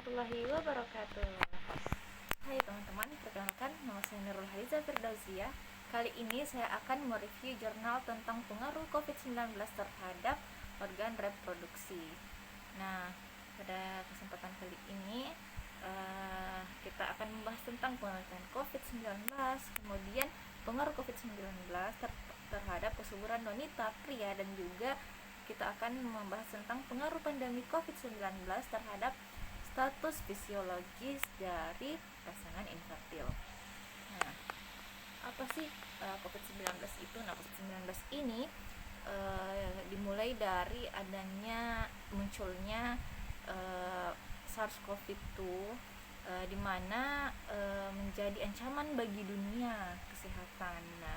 warahmatullahi wabarakatuh. Hai teman-teman, perkenalkan nama saya Nurul Haliza Firdausia. Kali ini saya akan mereview jurnal tentang pengaruh COVID-19 terhadap organ reproduksi. Nah, pada kesempatan kali ini kita akan membahas tentang penelitian COVID-19, kemudian pengaruh COVID-19 terhadap kesuburan wanita, pria, dan juga kita akan membahas tentang pengaruh pandemi COVID-19 terhadap status fisiologis dari pasangan infertil. Nah, apa sih COVID-19 itu? Nah, COVID-19 ini dimulai dari adanya munculnya SARS-CoV-2 di mana menjadi ancaman bagi dunia kesehatan. Nah,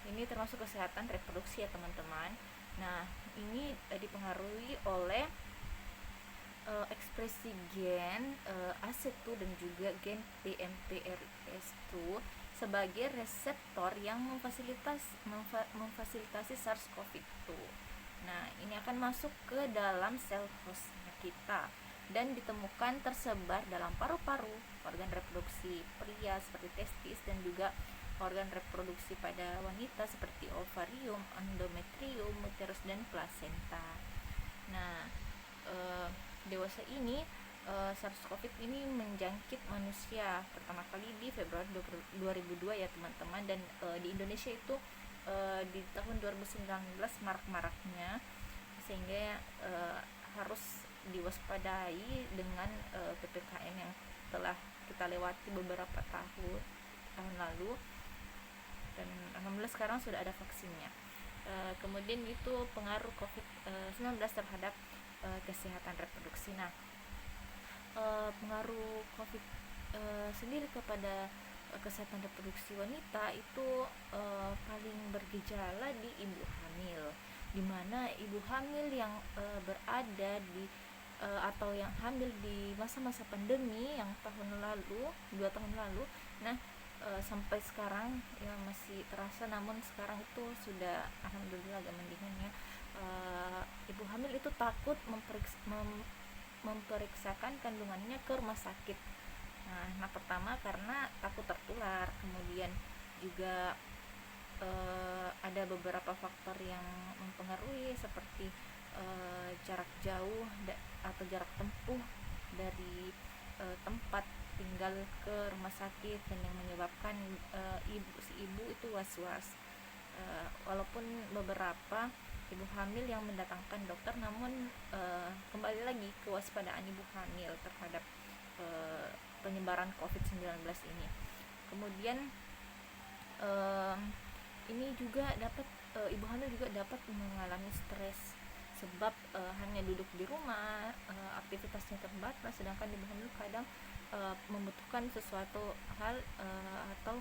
ini termasuk kesehatan reproduksi ya teman-teman. Nah, ini dipengaruhi oleh ekspresi gen AC2 dan juga gen PMPRS2 sebagai reseptor yang memfasilitasi SARS-CoV-2. Nah, ini akan masuk ke dalam sel hostnya kita dan ditemukan tersebar dalam paru-paru, organ reproduksi pria seperti testis, dan juga organ reproduksi pada wanita seperti ovarium, endometrium, uterus, dan plasenta. Nah, dewasa ini SARS-CoV ini menjangkit manusia pertama kali di Februari 2002 ya teman-teman, dan di Indonesia itu di tahun 2019 marak-maraknya, sehingga harus diwaspadai dengan PPKM yang telah kita lewati beberapa tahun lalu, dan alhamdulillah sekarang sudah ada vaksinnya. Kemudian itu pengaruh COVID-19 terhadap kesehatan reproduksi. Nah, pengaruh COVID sendiri kepada kesehatan reproduksi wanita itu paling bergejala di ibu hamil, di mana ibu hamil yang berada di atau yang hamil di masa-masa pandemi yang 2 tahun lalu. Nah, sampai sekarang ya masih terasa, namun sekarang itu sudah alhamdulillah agak mendingan ya. Ibu hamil itu takut memeriksakan kandungannya ke rumah sakit. Nah, pertama karena takut tertular, kemudian juga ada beberapa faktor yang mempengaruhi seperti jarak jauh atau jarak tempuh dari tempat tinggal ke rumah sakit, dan yang menyebabkan si ibu itu was-was. Walaupun beberapa ibu hamil yang mendatangkan dokter, namun kembali lagi kewaspadaan ibu hamil terhadap penyebaran COVID-19 ini. Kemudian ini juga ibu hamil juga dapat mengalami stres sebab hanya duduk di rumah, aktivitasnya terbatas, sedangkan ibu hamil kadang membutuhkan sesuatu hal atau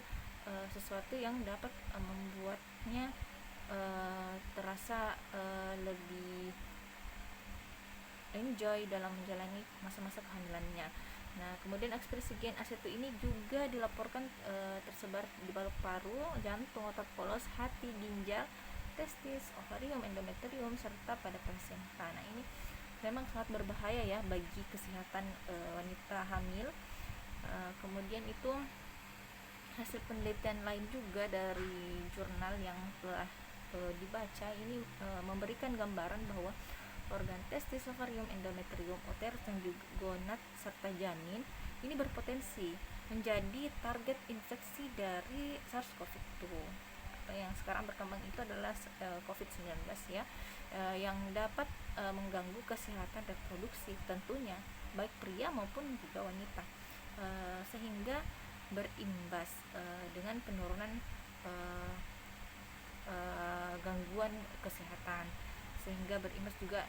sesuatu yang dapat membuatnya terasa lebih enjoy dalam menjalani masa-masa kehamilannya. Nah, kemudian ekspresi gen AC2 ini juga dilaporkan tersebar di paru-paru, jantung, otot polos, hati, ginjal, testis, ovarium, endometrium, serta pada plasenta. Nah, ini memang sangat berbahaya ya bagi kesehatan wanita hamil. Kemudian itu hasil penelitian lain juga dari jurnal yang telah dibaca ini memberikan gambaran bahwa organ testis, ovarium, endometrium, uterus, dan juga gonad serta janin ini berpotensi menjadi target infeksi dari SARS-CoV-2. Yang sekarang berkembang itu adalah COVID-19 ya, yang dapat mengganggu kesehatan reproduksi tentunya baik pria maupun juga wanita, sehingga berimbas dengan penurunan gangguan kesehatan, sehingga berimbas juga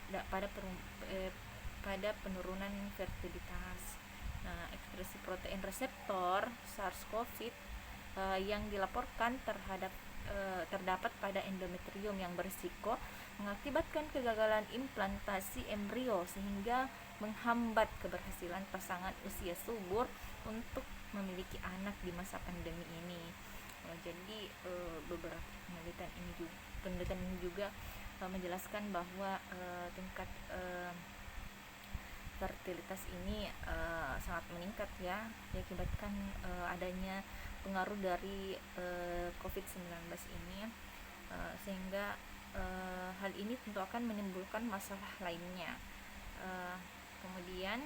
pada penurunan fertilitas. Nah, ekspresi protein reseptor SARS-CoV yang dilaporkan terdapat pada endometrium yang berisiko mengakibatkan kegagalan implantasi embrio, sehingga menghambat keberhasilan pasangan usia subur untuk memiliki anak di masa pandemi ini. Jadi beberapa penelitian ini juga menjelaskan bahwa tingkat fertilitas ini sangat meningkat ya, diakibatkan adanya pengaruh dari COVID-19 ini, sehingga hal ini tentu akan menimbulkan masalah lainnya. Kemudian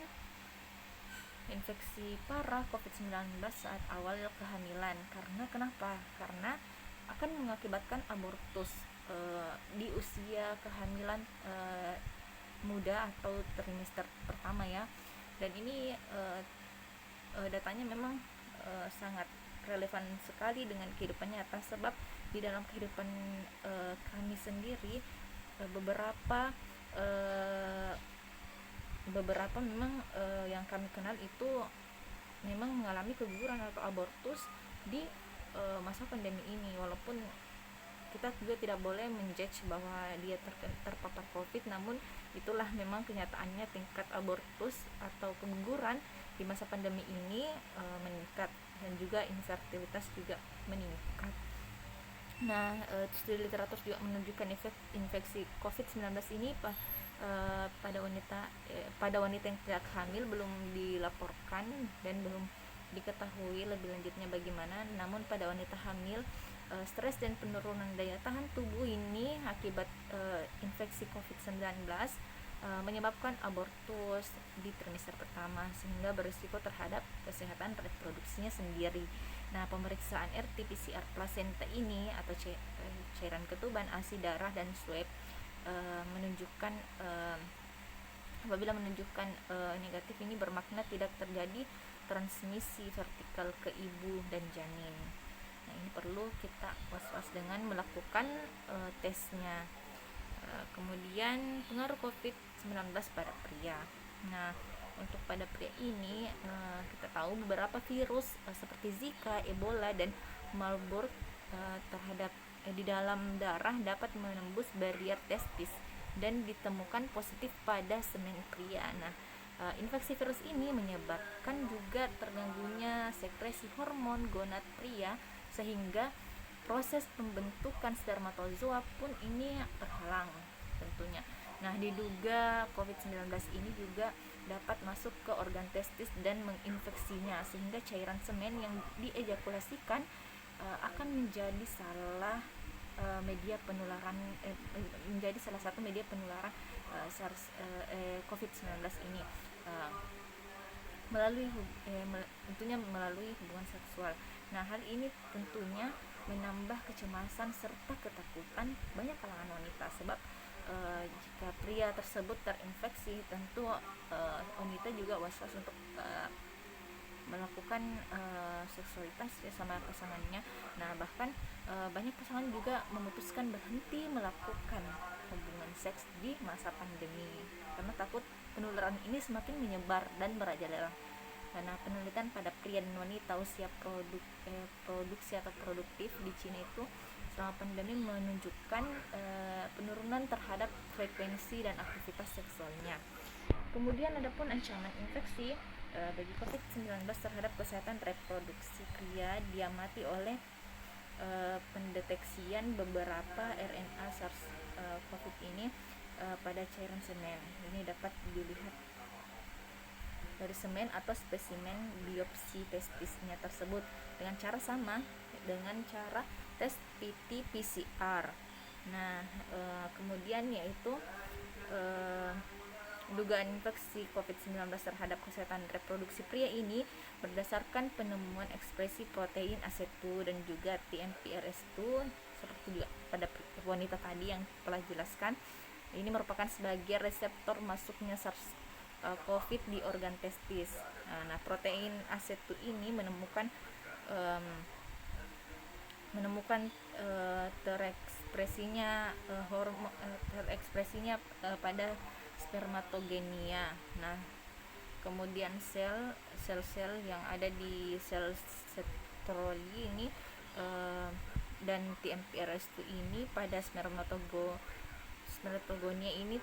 infeksi parah COVID-19 saat awal kehamilan. Kenapa? Karena akan mengakibatkan abortus di usia kehamilan muda atau trimester pertama ya. Dan ini datanya memang sangat relevan sekali dengan kehidupan nyata, sebab di dalam kehidupan kami sendiri beberapa memang yang kami kenal itu memang mengalami keguguran atau abortus di masa pandemi ini. Walaupun kita juga tidak boleh menjudge bahwa dia terpapar COVID, namun itulah memang kenyataannya, tingkat abortus atau keguguran di masa pandemi ini meningkat, dan juga infertilitas juga meningkat. Nah, studi literatur juga menunjukkan infeksi COVID-19 ini pada wanita yang tidak hamil belum dilaporkan dan belum diketahui lebih lanjutnya bagaimana. Namun pada wanita hamil, stres dan penurunan daya tahan tubuh ini akibat infeksi COVID-19 menyebabkan abortus di trimester pertama, sehingga berisiko terhadap kesehatan reproduksinya sendiri. Nah, pemeriksaan RT-PCR plasenta ini atau cairan ketuban, ASI darah, dan swab menunjukkan apabila menunjukkan negatif, ini bermakna tidak terjadi transmisi vertikal ke ibu dan janin. Nah, ini perlu kita was-was dengan melakukan tesnya. Kemudian pengaruh COVID-19 pada pria. Nah, untuk pada pria ini kita tahu beberapa virus seperti Zika, Ebola, dan Marburg terhadap di dalam darah dapat menembus barier testis dan ditemukan positif pada semen pria. Nah, infeksi virus ini menyebabkan juga terganggunya sekresi hormon gonad pria, sehingga proses pembentukan spermatozoa pun ini terhalang tentunya. Nah, diduga COVID-19 ini juga dapat masuk ke organ testis dan menginfeksinya, sehingga cairan semen yang diejakulasikan akan menjadi salah satu media penularan COVID-19 ini tentunya melalui hubungan seksual. Nah, hal ini tentunya menambah kecemasan serta ketakutan banyak kalangan wanita, sebab jika pria tersebut terinfeksi, tentu wanita juga was-was untuk melakukan seksualitas ya sama pasangannya. Nah, bahkan banyak pasangan juga memutuskan berhenti melakukan hubungan seks di masa pandemi karena takut penularan ini semakin menyebar dan merajalela. Karena penelitian pada pria dan wanita usia produksi atau produktif di Cina itu selama pandemi menunjukkan penurunan terhadap frekuensi dan aktivitas seksualnya. Kemudian adapun ancaman infeksi bagi COVID-19 terhadap kesehatan reproduksi pria diamati oleh pendeteksian beberapa RNA SARS-CoV ini pada cairan semen. Ini dapat dilihat dari semen atau spesimen biopsi testisnya tersebut dengan cara sama dengan cara tes PT-PCR. Nah, kemudian yaitu dugaan infeksi COVID-19 terhadap kesehatan reproduksi pria ini berdasarkan penemuan ekspresi protein AC2 dan juga TMPRS2 seperti juga pada wanita tadi yang telah jelaskan. Ini merupakan sebagai reseptor masuknya SARS-CoV di organ testis. Nah, protein AC2 ini menemukan terekspresinya pada spermatogenia. Nah, kemudian sel-sel yang ada di sel Sertoli ini dan TMPRS2 ini pada spermatogonia ini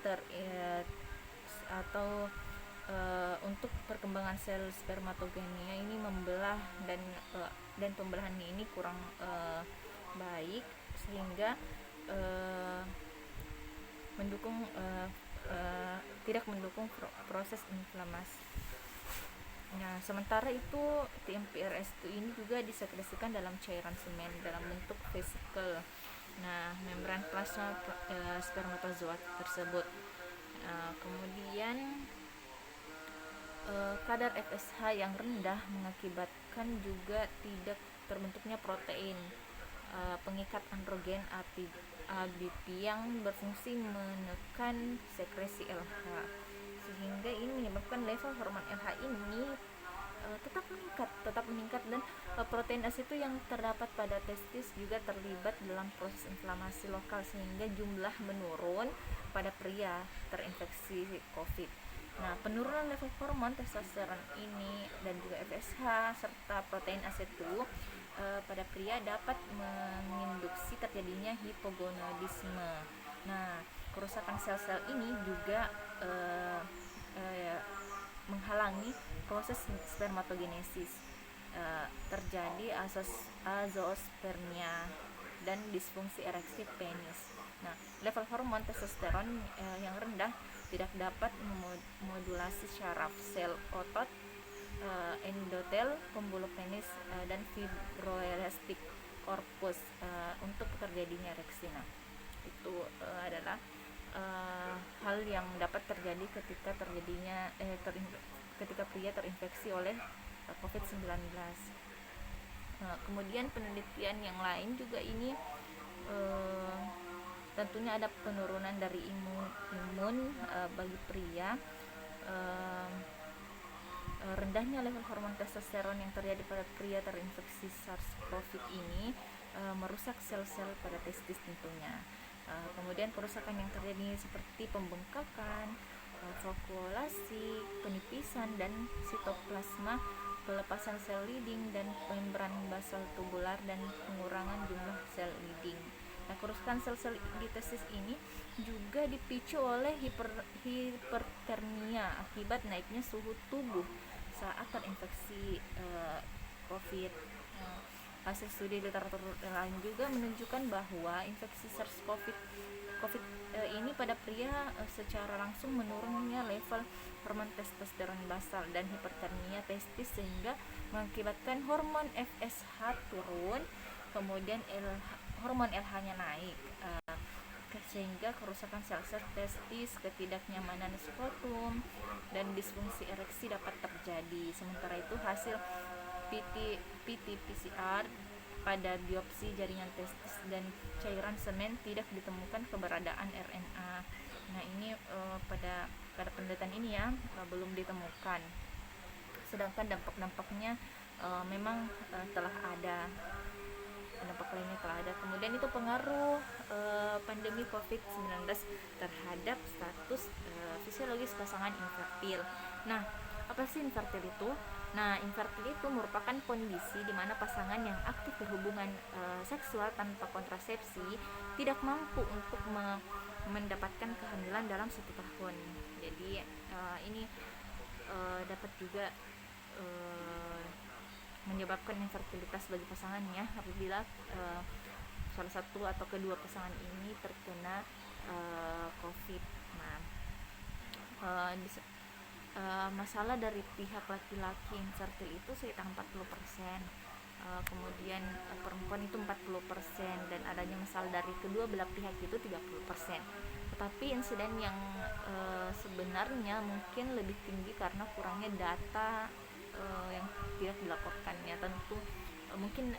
untuk perkembangan sel spermatogenia ini membelah dan pembelahannya ini kurang baik, sehingga mendukung tidak mendukung proses inflamasi. Nah, sementara itu TMPRS ini juga disekresikan dalam cairan semen dalam bentuk vesikel. Nah, membran plasma spermatozoa tersebut. Kemudian kadar FSH yang rendah mengakibatkan juga tidak terbentuknya protein pengikat androgen ABP yang berfungsi menekan sekresi LH, sehingga ini menyebabkan level hormon LH ini tetap meningkat dan protein A itu yang terdapat pada testis juga terlibat dalam proses inflamasi lokal sehingga jumlah menurun pada pria terinfeksi COVID. Nah, penurunan level hormon testosteron ini dan juga FSH serta protein A1 pada pria dapat menginduksi terjadinya hipogonadisme. Nah, kerusakan sel-sel ini juga menghalangi proses spermatogenesis, terjadi azoospermia dan disfungsi ereksi penis. Nah, level hormon testosteron yang rendah tidak dapat memodulasi syaraf, sel otot, endotel, pembuluh penis, dan fibroelastik korpus untuk terjadinya ereksi. Nah, itu adalah hal yang dapat terjadi ketika ketika pria terinfeksi oleh COVID-19. Kemudian penelitian yang lain juga ini tentunya ada penurunan dari imun bagi pria, rendahnya level hormon testosteron yang terjadi pada pria terinfeksi SARS-CoV ini merusak sel-sel pada testis tentunya. Kemudian kerusakan yang terjadi seperti pembengkakan, vakuolasi, penipisan dan sitoplasma, pelepasan sel leading dan membran basal tubular dan pengurangan jumlah sel leading. Nah, kerusakan sel-sel di testis ini juga dipicu oleh hipertermia akibat naiknya suhu tubuh saat terinfeksi COVID. Hasil studi literatur lain juga menunjukkan bahwa infeksi SARS-CoV ini pada pria secara langsung menurunnya level hormon testosteron basal dan hipertermia testis sehingga mengakibatkan hormon FSH turun, kemudian hormon LH-nya naik, sehingga kerusakan sel-sel testis, ketidaknyamanan skrotum, dan disfungsi ereksi dapat terjadi. Sementara itu hasil PT-PCR pada biopsi jaringan testis dan cairan semen tidak ditemukan keberadaan RNA. Nah, ini pada penelitian ini ya belum ditemukan. Sedangkan dampak-dampaknya memang telah ada. Dampak lainnya telah ada. Kemudian itu pengaruh pandemi COVID-19 terhadap status fisiologis pasangan infertil. Nah, apa sih infertil itu? Nah, infertil itu merupakan kondisi di mana pasangan yang aktif berhubungan seksual tanpa kontrasepsi tidak mampu untuk mendapatkan kehamilan dalam 1 tahun. Jadi ini dapat juga menyebabkan infertilitas bagi pasangannya apabila salah satu atau kedua pasangan ini terkena COVID. Nah, masalah dari pihak laki-laki infertil itu sekitar 40%, kemudian perempuan itu 40%, dan adanya masalah dari kedua belah pihak itu 30%. Tetapi insiden yang sebenarnya mungkin lebih tinggi karena kurangnya data yang tidak dilaporkan ya. Tentu mungkin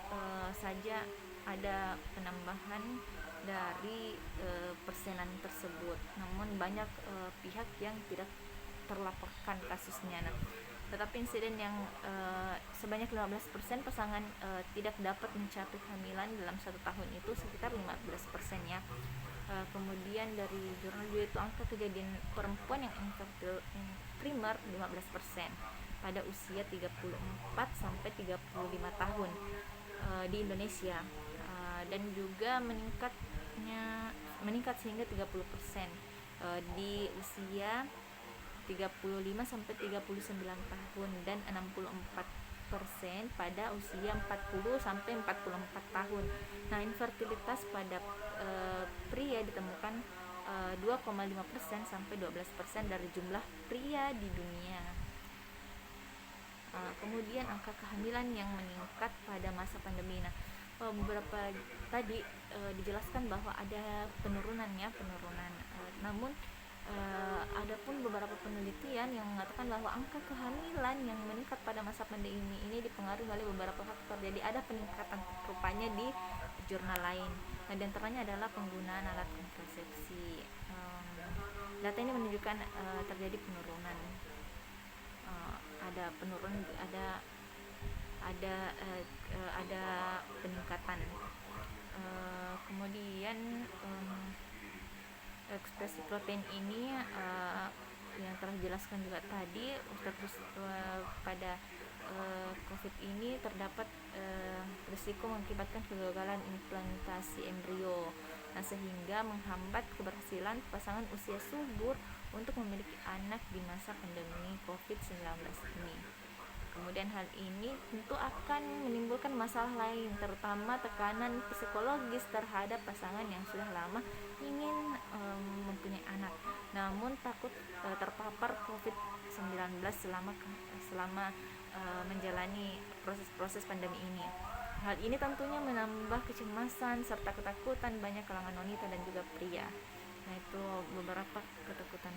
saja ada penambahan dari persenan tersebut, namun banyak pihak yang tidak terlaporkan kasusnya. Nah, tetapi insiden yang sebanyak 15% pasangan tidak dapat mencapai kehamilan dalam 1 tahun itu sekitar 15% ya. Kemudian dari jurnal juga itu angka kejadian perempuan yang infertil primer 15% pada usia 34 sampai 35 tahun di Indonesia, dan juga meningkat sehingga 30% di usia 35 sampai 39 tahun dan 64% pada usia 40 sampai 44 tahun. Nah, infertilitas pada pria ditemukan 2,5% sampai 12% dari jumlah pria di dunia. Kemudian angka kehamilan yang meningkat pada masa pandemi. Nah, beberapa tadi dijelaskan bahwa ada penurunan. Namun ada pun beberapa penelitian yang mengatakan bahwa angka kehamilan yang meningkat pada masa pandemi ini dipengaruhi oleh beberapa faktor. Jadi ada peningkatan rupanya di jurnal lain. Nah, di antaranya adalah penggunaan alat kontrasepsi. Data ini menunjukkan terjadi penurunan. Ada peningkatan. Kemudian ekspresi protein ini yang telah dijelaskan juga tadi, pada COVID ini terdapat risiko mengakibatkan kegagalan implantasi embrio, nah sehingga menghambat keberhasilan pasangan usia subur untuk memiliki anak di masa pandemi COVID-19 ini. Kemudian hal ini tentu akan menimbulkan masalah lain, terutama tekanan psikologis terhadap pasangan yang sudah lama ingin mempunyai anak, namun takut terpapar COVID-19 selama menjalani proses pandemi ini. Hal ini tentunya menambah kecemasan serta ketakutan banyak kalangan wanita dan juga pria. Nah, itu beberapa ketakutan,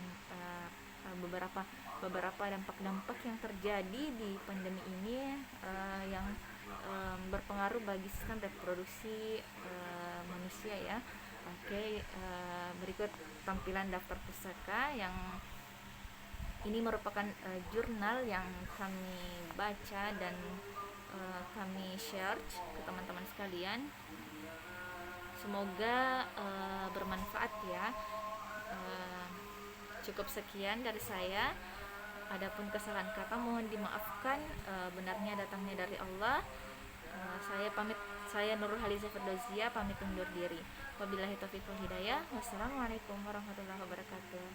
beberapa dampak-dampak yang terjadi di pandemi ini yang berpengaruh bagi sistem reproduksi manusia ya. Oke, berikut tampilan daftar pusaka yang ini merupakan jurnal yang kami baca dan kami share ke teman-teman sekalian. Semoga bermanfaat ya. Cukup sekian dari saya. Adapun kesalahan kata mohon dimaafkan, benarnya datangnya dari Allah. Saya Nurul Haliza Firdausia pamit undur diri. Wabillahi taufiq wal hidayah. Wassalamualaikum warahmatullahi wabarakatuh.